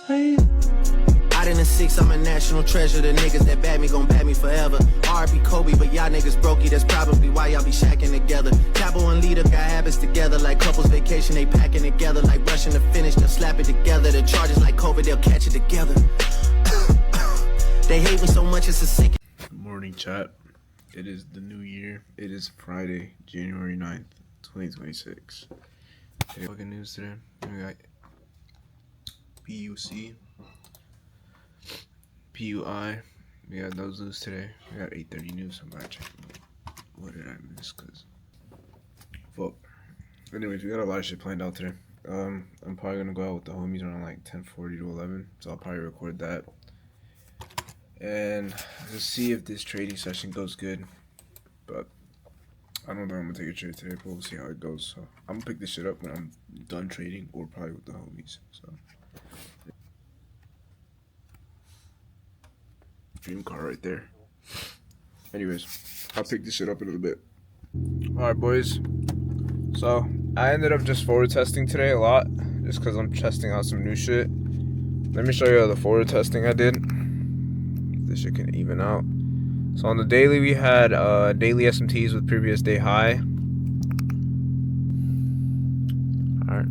Out in the six, I'm a national treasure. The niggas that bad me gon' bad me forever. R.I.P. Kobe, but y'all niggas brokey. That's probably why y'all be shacking together. Capo and Leader got habits together. Like couples vacation, they packing together. Like rushing to finish, they'll slap it together. The charges like COVID, they'll catch it together. They hate me so much, it's a sick. Good morning, chat. It is the new year. It is Friday, January 9th, 2026. Okay, fucking news today. We got PUC, PUI. We got those news today. We got 8:30 news. I'm about to check. What did I miss? Cause, fuck. Anyways, we got a lot of shit planned out today. I'm probably gonna go out with the homies around like 10:40 to 11. So I'll probably record that. And let's see if this trading session goes good. But I don't know if I'm gonna take a trade today, but we'll see how it goes. So I'm gonna pick this shit up when I'm done trading, or probably with the homies. So dream car right there. Anyways, I'll pick this shit up in a little bit. Alright, boys. So I ended up just forward testing today a lot, just because I'm testing out some new shit. Let me show you the forward testing I did. This shit can even out. So on the daily, we had daily SMTs with previous day high. Alright.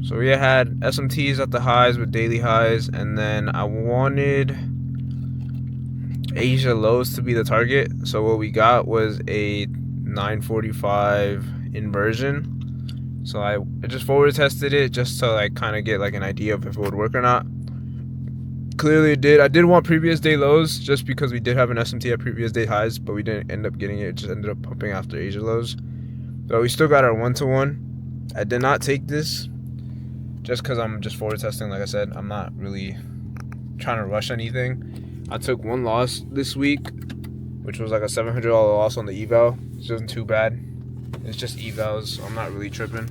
So we had SMTs at the highs with daily highs, and then I wanted Asia lows to be the target. So what we got was a 945 inversion. So I just forward tested it just to like kind of get like an idea of if it would work or not. Clearly it did. I did want previous day lows just because we did have an SMT at previous day highs, but we didn't end up getting it. It just ended up pumping after Asia lows. But we still got our 1-to-1. I did not take this just because I'm just forward testing. Like I said, I'm not really trying to rush anything. I took one loss this week, which was like a $700 loss on the eval. It wasn't too bad. It's just evals, so I'm not really tripping.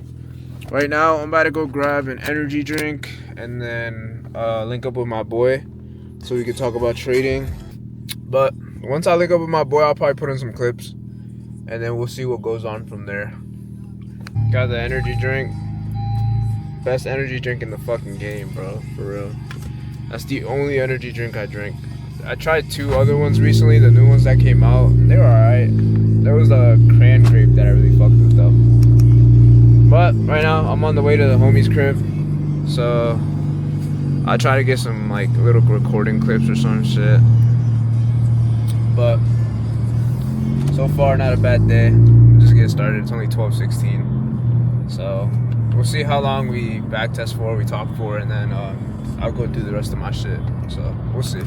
Right now, I'm about to go grab an energy drink and then link up with my boy so we can talk about trading. But once I link up with my boy, I'll probably put in some clips and then we'll see what goes on from there. Got the energy drink. Best energy drink in the fucking game, bro. For real. That's the only energy drink I drink. I tried 2 other ones recently, the new ones that came out. They were alright. There was the cran grape that I really fucked with though. But right now, I'm on the way to the homie's crib. So I'll try to get some like little recording clips or some shit. But so far, not a bad day. I'm just getting started. It's only 12:16. So we'll see how long we back test for, we talk for, and then I'll go do the rest of my shit. So we'll see.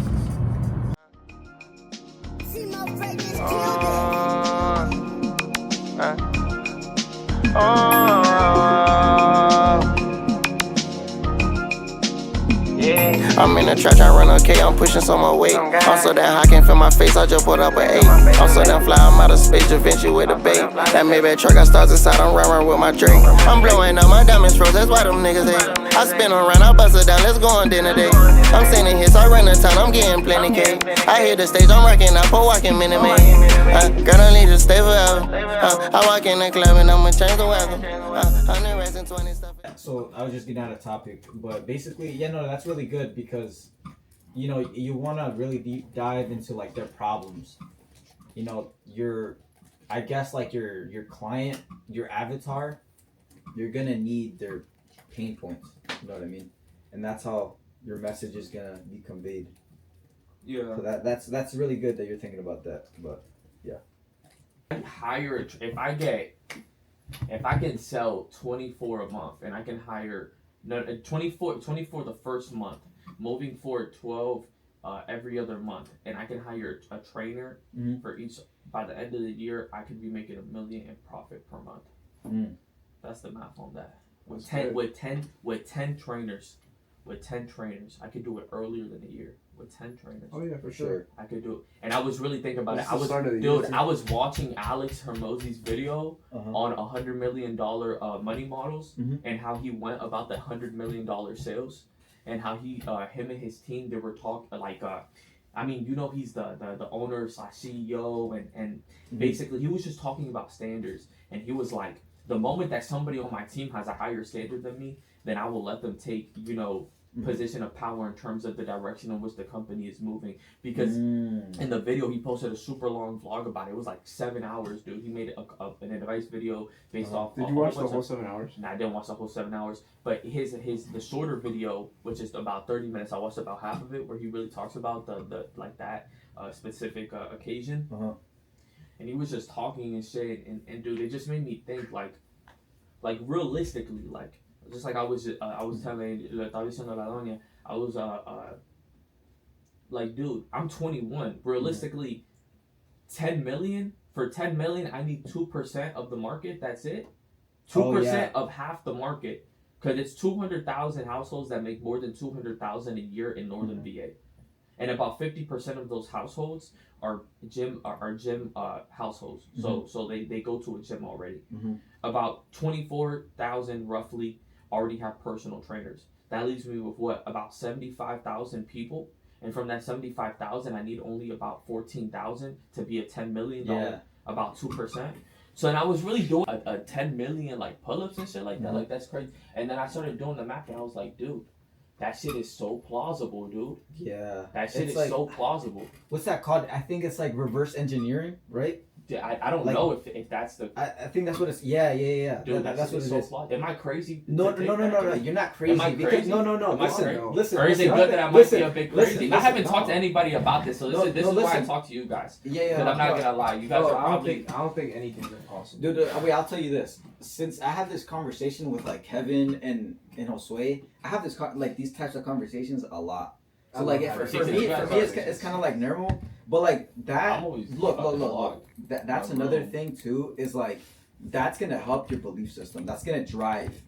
I'm in the trap tryna run okay, I'm pushing some more weight. I'm so damn high, can't feel my face, I just put up an 8. I'm so damn fly, I'm out of space, Da Vinci with a bait. That Maybach truck got stars inside, I'm run with my drink. I'm blowing up, my diamonds froze, that's why them niggas hate. I spin around, I bust it down, let's go on dinner date. I'm sending hits, I run the town, I'm getting plenty cake. I hit the stage, I'm rocking, I put walking minute man. Girl, don't need to stay forever. I walk in the club and I'ma change the weather. 100 racks and 20 stuff. So I was just getting out of topic, but basically, yeah, no, that's really good because, you know, you want to really deep dive into like their problems. You know, I guess like your client, your avatar, you're gonna need their pain points. You know what I mean? And that's how your message is gonna be conveyed. Yeah. So that's really good that you're thinking about that. But yeah. If I can sell 24 a month and I can hire 24 the first month, moving forward 12 every other month, and I can hire a trainer for each, by the end of the year I could be making $1 million in profit per month. That's the math on that. With 10 trainers, I could do it earlier than a year. With 10 trainers. Oh yeah, for sure. I could do it. And I was really thinking about it. I was watching Alex Hermosi's video on $100 million money models and how he went about the $100 million sales and how he him and his team, they were talking like I mean, you know, he's the owner / CEO and basically he was just talking about standards, and he was like, the moment that somebody on my team has a higher standard than me, then I will let them take, you know, position of power in terms of the direction in which the company is moving. Because in the video, he posted a super long vlog about it. It was like 7 hours, dude. He made an advice video based off. Did you watch the whole 7 hours? Nah, I didn't watch the whole 7 hours. But the shorter video, which is about 30 minutes, I watched about half of it, where he really talks about the like that specific occasion. And he was just talking and shit, and dude, it just made me think like realistically, like. Just like I was telling la estaba diciendo la doña, I was like, dude, I'm 21. Realistically, 10 million for 10 million, I need 2% of the market. That's it. 2% of half the market, because it's 200,000 households that make more than 200,000 a year in Northern VA, and about 50% of those households are gym households. So they go to a gym already. About 24,000 roughly already have personal trainers. That leaves me with what, about 75,000 people, and from that 75,000, I need only about 14,000 to be a $10 million, about 2%. So and I was really doing a 10 million like pull-ups and shit like that. Like that's crazy. And then I started doing the math, and I was like, dude, that shit is so plausible, dude. Yeah. That shit is like, so plausible. What's that called? I think it's like reverse engineering, right? I don't know if that's the. I think that's what it's. Yeah. Dude, that's what it so is. Flawed. Am I crazy? No. You're not crazy. Am I because, crazy? No. Am I Listen, crazy? listen. Or is it good that I might be a bit crazy? I haven't talked to anybody about this, so this is why I talk to you guys. Yeah. But I'm not gonna lie, you guys are probably. I don't think anything's impossible. Dude, wait, I'll tell you this. Since I had this conversation with like Kevin and Josue, I have this like these types of conversations a lot. So like for me, it's kind of like normal. But like that, look. That's another thing too. Is like that's gonna help your belief system. That's gonna drive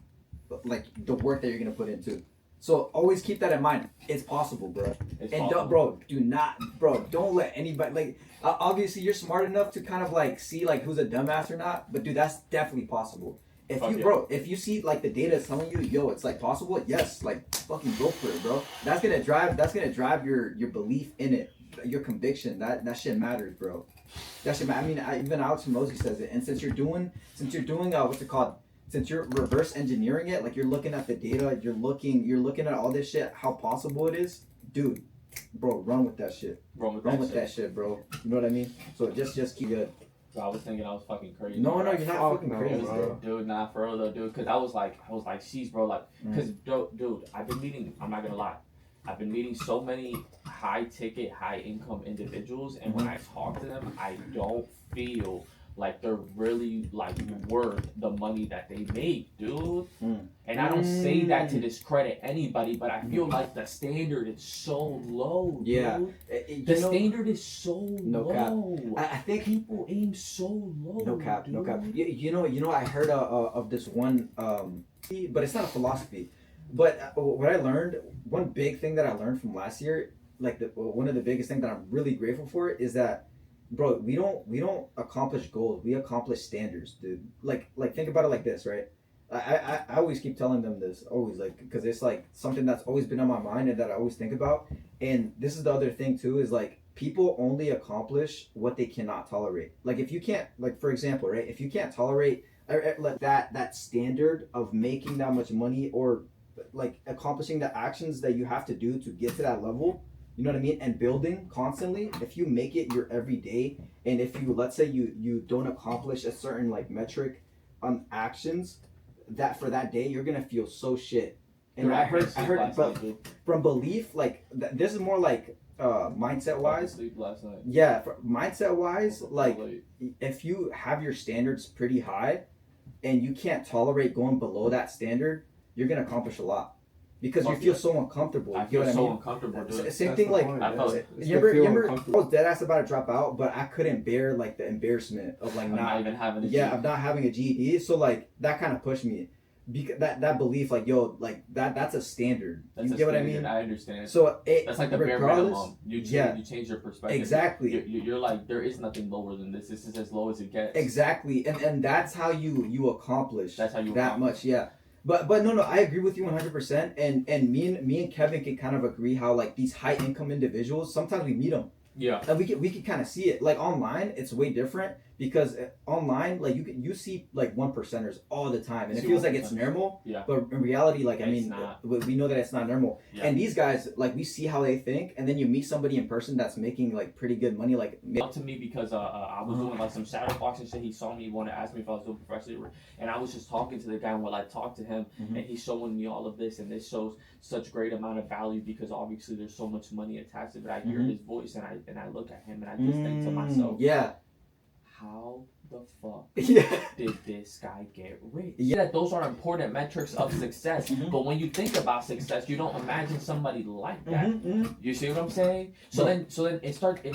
like the work that you're gonna put into. So always keep that in mind. It's possible, bro. Don't let anybody like. Obviously, you're smart enough to kind of like see like who's a dumbass or not. But dude, that's definitely possible. If you see like the data is telling you, yo, it's like possible. Yes, like fucking go for it, bro. That's gonna drive your belief in it, your conviction. That shit matters, bro. That shit. I mean, even Alex Hormozy says it. And since you're doing what's it called? Since you're reverse engineering it, like you're looking at the data, you're looking at all this shit, how possible it is, dude. Bro, run with that shit. Run with that shit, bro. You know what I mean? So just keep good. So I was thinking I was fucking crazy. No, you're not fucking crazy, bro. Dude, nah, for real though, dude. Cause I was like, sheesh, bro, like, cause dude, I've been meeting. I'm not gonna lie, I've been meeting so many high ticket, high income individuals, and when I talk to them, I don't feel like they're really like worth the money that they make, dude. And I don't say that to discredit anybody, but I feel like the standard is so low, dude. Yeah. The standard is so low. Cap. I think people aim so low. No cap, dude. no cap. You know, I heard of this one, but it's not a philosophy. But what I learned, one big thing that I learned from last year, like one of the biggest things that I'm really grateful for is that, bro, we don't accomplish goals, we accomplish standards, dude. Like think about it like this, right? I always keep telling them this, always, like, because it's like something that's always been on my mind and that I always think about. And this is the other thing too, is like people only accomplish what they cannot tolerate. Like if you can't, like for example, right, if you can't tolerate like that standard of making that much money, or like accomplishing the actions that you have to do to get to that level, you know what I mean, and building constantly, if you make it your everyday, and if you, let's say you don't accomplish a certain like metric on actions, that for that day you're gonna feel so shit. And I heard but from belief, like this is more like mindset wise. Sleep last night. Yeah, mindset wise, like if you have your standards pretty high and you can't tolerate going below that standard, you're gonna accomplish a lot. Because you feel so uncomfortable. I feel so uncomfortable, dude. Same thing, like, you remember I was dead ass about to drop out, but I couldn't bear like the embarrassment of like not even having a GED. Yeah, of not having a GED. So like that kind of pushed me. Because that belief, like, yo, like that's a standard. You get what I mean? I understand. So that's like the bare minimum. You change your perspective. Exactly. You're like, there is nothing lower than this. This is as low as it gets. Exactly, and that's how you accomplish. That's how you that much. Yeah. But no, I agree with you 100%. And me and Kevin can kind of agree how like these high income individuals, sometimes we meet them. Yeah. And we can kind of see it. Like online, it's way different because online, like you see like 1%ers all the time, and it See feels 1%. like it's normal. Yeah. But in reality, like I It's mean, not. we know that it's not normal. Yeah. And these guys, like we see how they think, and then you meet somebody in person that's making like pretty good money. Like Up to me because I was doing like some shadow boxing shit. He saw me, wanted to ask me if I was doing professionally, and I was just talking to the guy. And while I talked to him, and he's showing me all of this, and this shows such great amount of value because obviously there's so much money attached to it. I hear his voice, and I look at him, and I just think to myself, yeah. how the fuck Yeah. did this guy get rich? Yeah. That those are important metrics of success. But when you think about success, you don't imagine somebody like that. You see what I'm saying? So then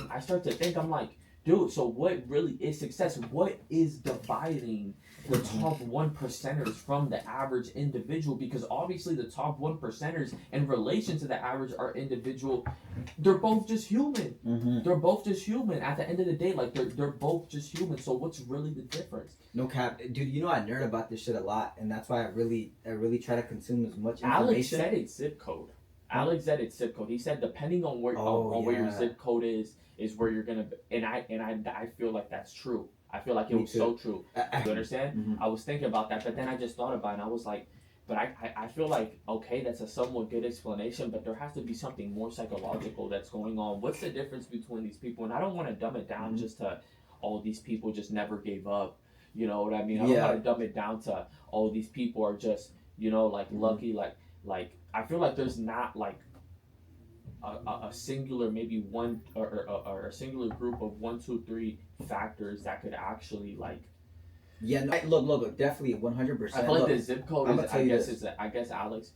I start to think, I'm like, dude, so what really is success? What is dividing the top 1%ers from the average individual? Because obviously the top 1%ers in relation to the average are individual. They're both just human. They're both just human. At the end of the day, like they're both just human. So what's really the difference? No cap, dude. You know I nerd about this shit a lot, and that's why I really try to consume as much information. Alex said it's zip code. Alex said it's zip code. He said depending on where where your zip code is where you're gonna be. And I feel like that's true. I feel like it was so true. You understand? I was thinking about that, but then I just thought about it and I was like, but I feel like, okay, that's a somewhat good explanation, but there has to be something more psychological that's going on. What's the difference between these people? And I don't want to dumb it down just to, oh, these people just never gave up. You know what I mean? I don't want to dumb it down to, oh, these people are just, you know, like lucky, like I feel like there's not like a singular maybe one or a singular group of 1, 2, 3 factors that could actually like. Yeah, no, look, definitely 100%. I feel like the zip code I'm is, gonna tell you this. I guess Alex,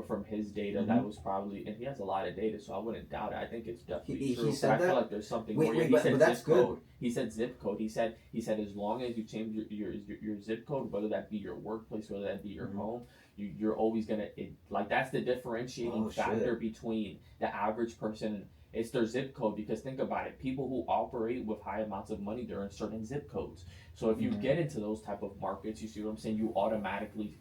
from his data, that was probably, and he has a lot of data, so I wouldn't doubt it. I think it's definitely He true. said But I that? feel like there's something Wait, more. wait, He but said that's zip good. code. He said zip code. He said as long as you change your zip code, whether that be your workplace, whether that be your home, you're always gonna like that's the differentiating factor between the average person. It's their zip code, because think about it. People who operate with high amounts of money, they're in certain zip codes. So if you get into those type of markets, you see what I'm saying, you automatically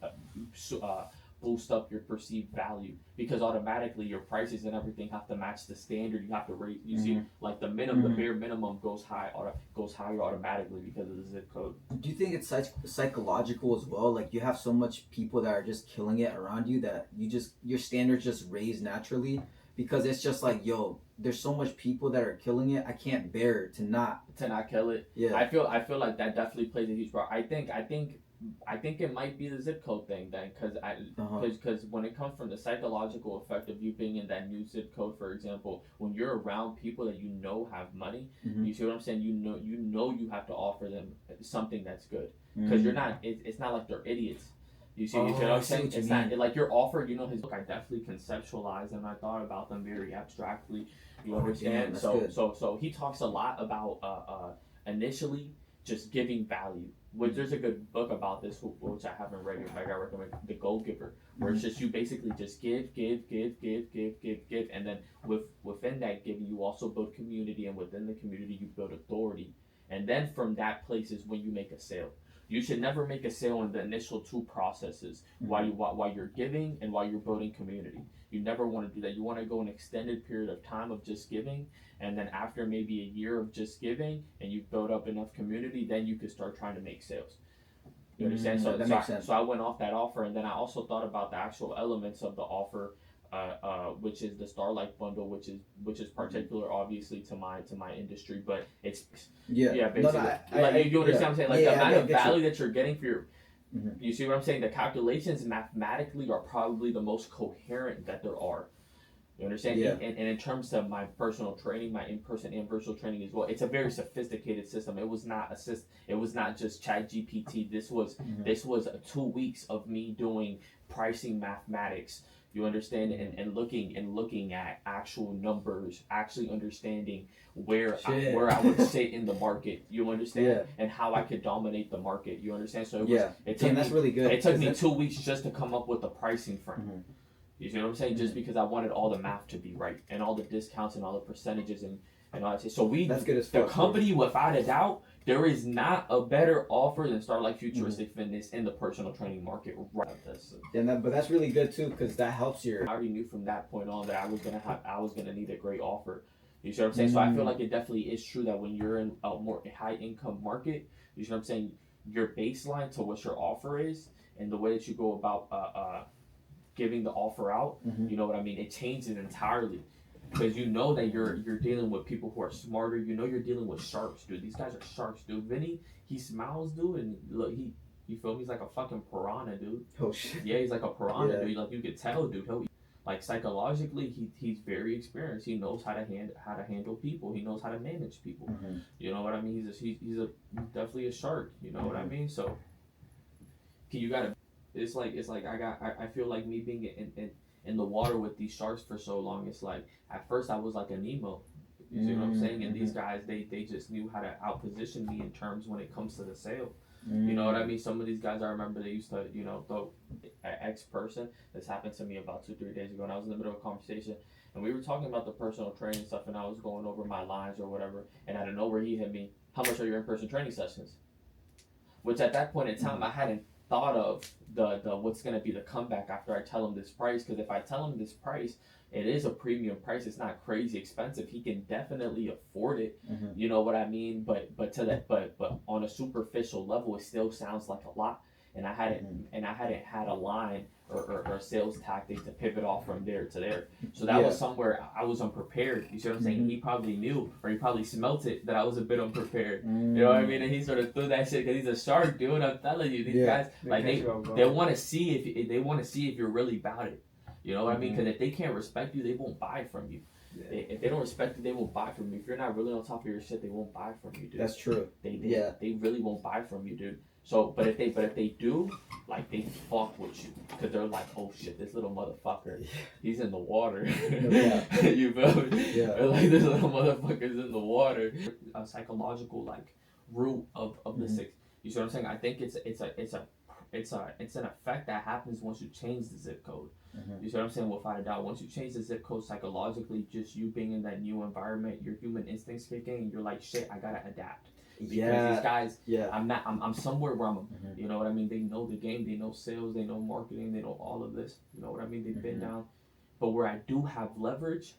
boost up your perceived value, because automatically your prices and everything have to match the standard. You have to rate. You see, like the bare minimum goes higher automatically because of the zip code. Do you think it's psychological as well? Like you have so much people that are just killing it around you that your standards just raise naturally, because it's just like, yo, there's so much people that are killing it. I can't bear to not kill it. Yeah. I feel like that definitely plays a huge part. I think it might be the zip code thing then, because when it comes from the psychological effect of you being in that new zip code, for example, when you're around people that you know have money, you see what I'm saying? You know you have to offer them something that's good, because you're not. It's not like they're idiots. You see what I'm saying? It's not like your offer. You know, his book, I definitely conceptualized and I thought about them very abstractly. You understand? So he talks a lot about initially just giving value. Which there's a good book about this, which I haven't read yet, but I gotta recommend, The Go Giver, where it's just you basically just give, and then within that giving you also build community, and within the community you build authority, and then from that place is when you make a sale. You should never make a sale in the initial 2 processes, while you're giving and while you're building community. You never want to do that. You want to go an extended period of time of just giving, and then after maybe a year of just giving and you've built up enough community, then you can start trying to make sales. You understand? That makes sense. So I went off that offer, and then I also thought about the actual elements of the offer, which is the Starlight bundle, which is particular obviously to my industry, but it's basically you understand what I'm saying, like the amount of value that you're getting for your. You see what I'm saying? The calculations mathematically are probably the most coherent that there are. You understand? Yeah. And in terms of my personal training, my in-person and virtual training as well, it's a very sophisticated system. It was not just ChatGPT. This was 2 weeks of me doing pricing mathematics. You understand, and looking at actual numbers, actually understanding where I would sit in the market. You understand, and how I could dominate the market. You understand. So that's really good. It took me 2 weeks just to come up with the pricing frame. You see what I'm saying? Just because I wanted all the math to be right, and all the discounts and all the percentages and all that. So that's good as fuck. The company, without a doubt, there is not a better offer than Starlight Futuristic Fitness in the personal training market right now. But that's really good too, because that helps your. I already knew from that point on that I was gonna need a great offer. You see what I'm saying? So I feel like it definitely is true that when you're in a more high income market, you see what I'm saying, your baseline to what your offer is and the way that you go about giving the offer out, you know what I mean? It changes entirely. Because you know that you're dealing with people who are smarter. You know you're dealing with sharks, dude. These guys are sharks, dude. Vinny, he smiles, dude, and look, you feel me? He's like a fucking piranha, dude. Oh shit. Yeah, he's like a piranha, Yeah. dude. Like you could tell, dude. Like psychologically, he's very experienced. He knows how to handle people. He knows how to manage people. You know what I mean? He's definitely a shark. You know what I mean? So you gotta. It's like I feel like me being in the water with these sharks for so long. It's like at first I was like a Nemo. You see what I'm saying? And these guys, they just knew how to outposition me in terms when it comes to the sale. You know what I mean? Some of these guys, I remember they used to, you know, throw an ex-person. This happened to me about 2-3 days ago, and I was in the middle of a conversation, and we were talking about the personal training stuff, and I was going over my lines or whatever, and out of nowhere he hit me, how much are your in-person training sessions? Which at that point in time, I hadn't thought of the what's going to be the comeback after I tell him this price, because if I tell him this price, it is a premium price. It's not crazy expensive. He can definitely afford it. You know what I mean? But on a superficial level, it still sounds like a lot. And I hadn't had a line or a sales tactic to pivot off from there to there. So that was somewhere I was unprepared. You see what I'm saying? He probably knew, or he probably smelt it, that I was a bit unprepared. You know what I mean? And he sort of threw that shit because he's a shark, dude. I'm telling you, these guys, like they want to see if you're really about it. You know what I mean? Because if they can't respect you, they won't buy from you. If they don't respect you, they won't buy from you. If you're not really on top of your shit, they won't buy from you, dude. That's true. They really won't buy from you, dude. So, but if they do, like, they fuck with you, because they're like, oh shit, this little motherfucker, he's in the water. You feel me? Yeah. They're like, this little motherfucker's in the water. A psychological like root of the six. You see what I'm saying? I think it's an effect that happens once you change the zip code. You see what I'm saying? Without a doubt, once you change the zip code psychologically, just you being in that new environment, your human instincts kick in, and you're like, shit, I gotta adapt. Because these guys, I'm somewhere where I'm, you know what I mean? They know the game, they know sales, they know marketing, they know all of this. You know what I mean? They've been down. But where I do have leverage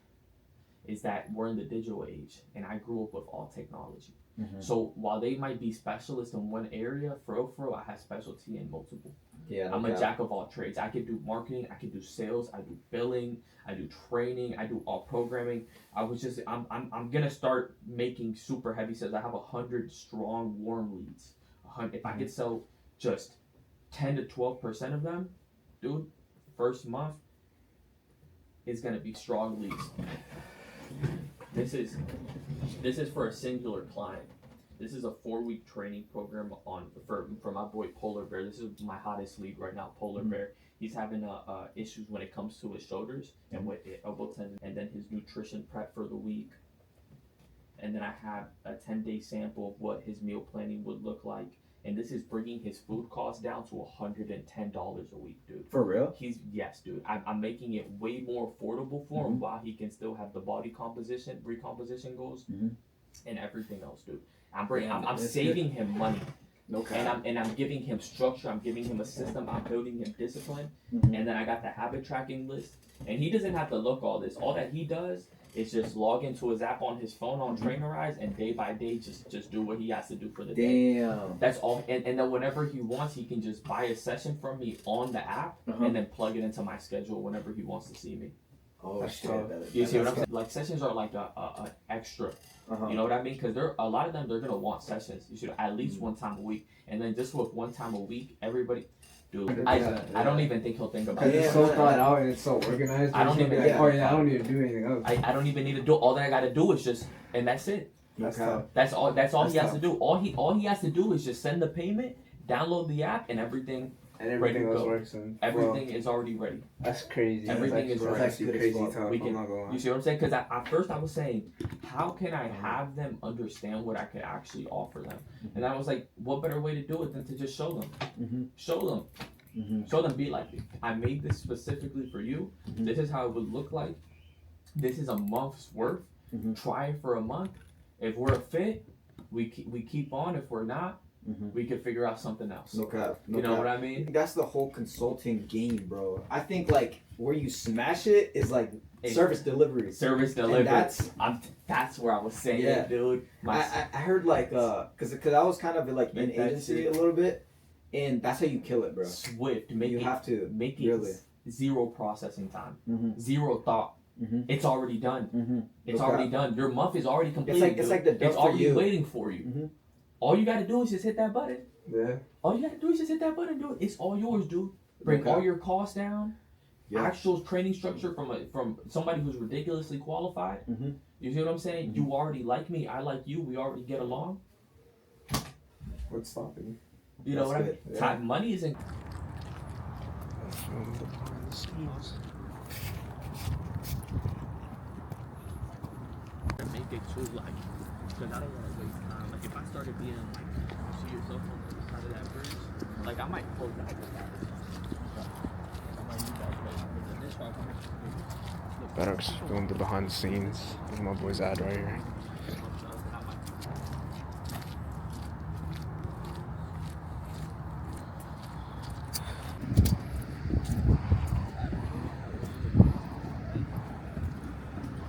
is that we're in the digital age, and I grew up with all technology. So while they might be specialists in one area, for real, I have specialty in multiple. I'm a jack of all trades. I can do marketing, I can do sales, I do billing, I do training, I do all programming. I'm gonna start making super heavy sales. I have 100 strong warm leads. If I could sell just 10 to 12% of them, dude, first month is gonna be strong leads. This is for a singular client. This is a 4-week training program for my boy Polar Bear. This is my hottest lead right now, Polar Bear. He's having issues when it comes to his shoulders and with elbow tendon, and then his nutrition prep for the week. And then I have a 10-day sample of what his meal planning would look like. And this is bringing his food costs down to $110 a week, dude. For real? Yes, dude. I'm making it way more affordable for him while he can still have the body recomposition goals, and everything else, dude. I'm saving him money. Okay. And I'm giving him structure. I'm giving him a system. I'm building him discipline. And then I got the habit tracking list. And he doesn't have to look all this. All that he does is just log into his app on his phone on Trainerize, and day by day just do what he has to do for the day. Damn. That's all. And then whenever he wants, he can just buy a session from me on the app and then plug it into my schedule whenever he wants to see me. Oh shit. You see what I'm saying? Like sessions are like a extra. You know what I mean? Because a lot of them, they're gonna want sessions. You should at least one time a week, and then just with one time a week, everybody. Dude, I don't even think he'll think about it. It's so thought out and it's so organized. I don't even. Like, oh yeah, I don't need to do anything else. I don't even need to do. All that I gotta do is just, and that's it. That's all. That's all he has to do. All he has to do is just send the payment, download the app, and everything. And everything else works. Everything is already ready. That's crazy. Everything is ready. That's actually crazy talk. You see what I'm saying? Because at first I was saying, how can I have them understand what I could actually offer them? And I was like, what better way to do it than to just show them? Show them. Show them, be like, I made this specifically for you. This is how it would look like. This is a month's worth. Try it for a month. If we're a fit, we keep on. If we're not, we can figure out something else. No cap. You know what I mean? That's the whole consulting game, bro. I think like where you smash it is like service delivery. Service delivery. And that's where I was saying, Yeah. dude. I heard like cause I was kind of like in Make that agency shit a little bit, and that's how you kill it, bro. Swift. You have to make it really. zero processing time, Mhm. zero thought. Mhm. It's already done. Mhm. It's Okay. already done. Your month is already completed. It's like the it's duck for already you. waiting for you. Mhm. All you gotta do is just hit that button. Yeah. All you gotta do is just hit that button, dude. It's all yours, dude. Bring Okay. all your costs down. Yeah. Actual training structure from somebody who's ridiculously qualified. Mhm. You see what I'm saying? You already like me. I like you. We already get along. What's stopping? You know That's what I mean? good, yeah. Time, money isn't. Make it too like, because I don't want to waste time. Like if I started being like, you see yourself on the other side of that bridge, like I might close out with that. I might need that place. But then this one, Better film the behind the scenes of my boy's ad right here.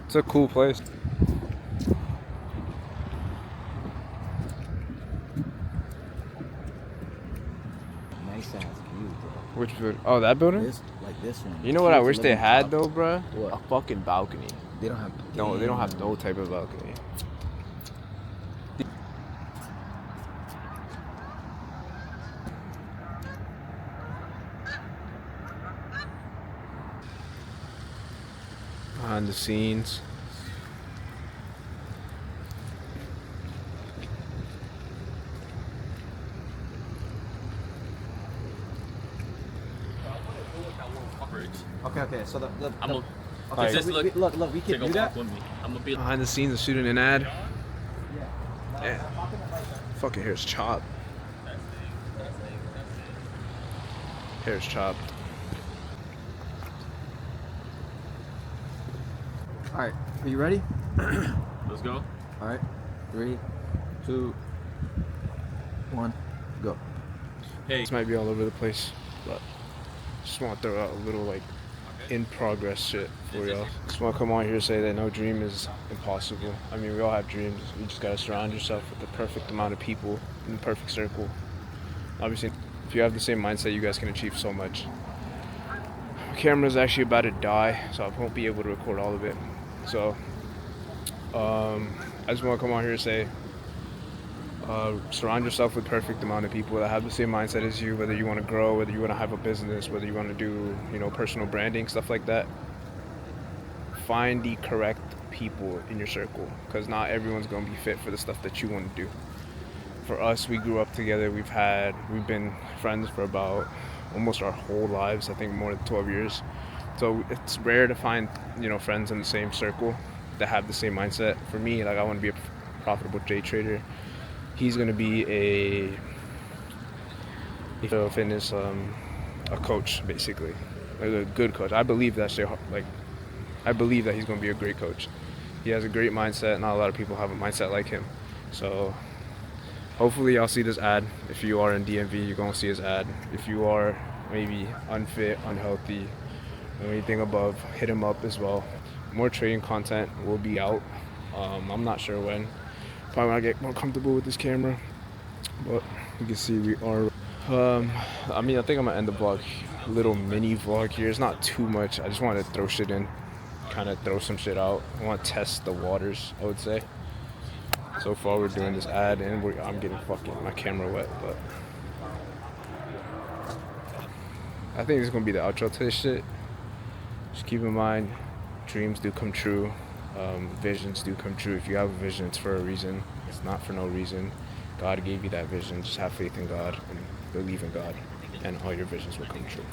It's a cool place. Nice ass view, bro. Which building? Oh, that building? This one. You know what I Kids wish they living had top. though, bruh? What? A fucking balcony. They don't have. No, they don't have Damn. no type of balcony. Behind the scenes. Okay. So the I'm gonna okay. just So look- look. We can do that. with me. I'm gonna be Behind the scenes of shooting an ad. Yeah. Fucking hair's chopped. Hair's chopped. All right. Are you ready? Let's go. All right. 3, 2, 1, go. Hey. This might be all over the place, but just want to throw out a little like in progress shit for y'all. Just want to come on here and say that no dream is impossible. I mean, we all have dreams. You just gotta surround yourself with the perfect amount of people in the perfect circle. Obviously, if you have the same mindset, you guys can achieve so much. My camera's actually about to die, so I won't be able to record all of it. So, I just want to come on here and say, surround yourself with perfect amount of people that have the same mindset as you, whether you want to grow, whether you want to have a business, whether you want to do, personal branding, stuff like that. Find the correct people in your circle, because not everyone's going to be fit for the stuff that you want to do. For us, we grew up together. We've been friends for about almost our whole lives, I think more than 12 years. So it's rare to find, friends in the same circle that have the same mindset. For me, like I want to be a profitable day trader. He's going to be a fitness, a coach, basically, like a good coach. I believe that shit. Like, I believe that he's going to be a great coach. He has a great mindset. Not a lot of people have a mindset like him. So hopefully y'all see this ad. If you are in DMV, you're going to see his ad. If you are maybe unfit, unhealthy, or anything above, hit him up as well. More trading content will be out. I'm not sure when. Probably when I get more comfortable with this camera. But you can see we are. I think I'm gonna end the vlog, little mini vlog here. It's not too much. I just wanted to throw shit in, kind of throw some shit out. I want to test the waters, I would say. So far we're doing this ad and I'm getting fucking my camera wet, but I think this is gonna be the outro to this shit. Just keep in mind, dreams do come true. Visions do come true. If you have a vision, it's for a reason. It's not for no reason. God gave you that vision. Just have faith in God and believe in God, and all your visions will come true.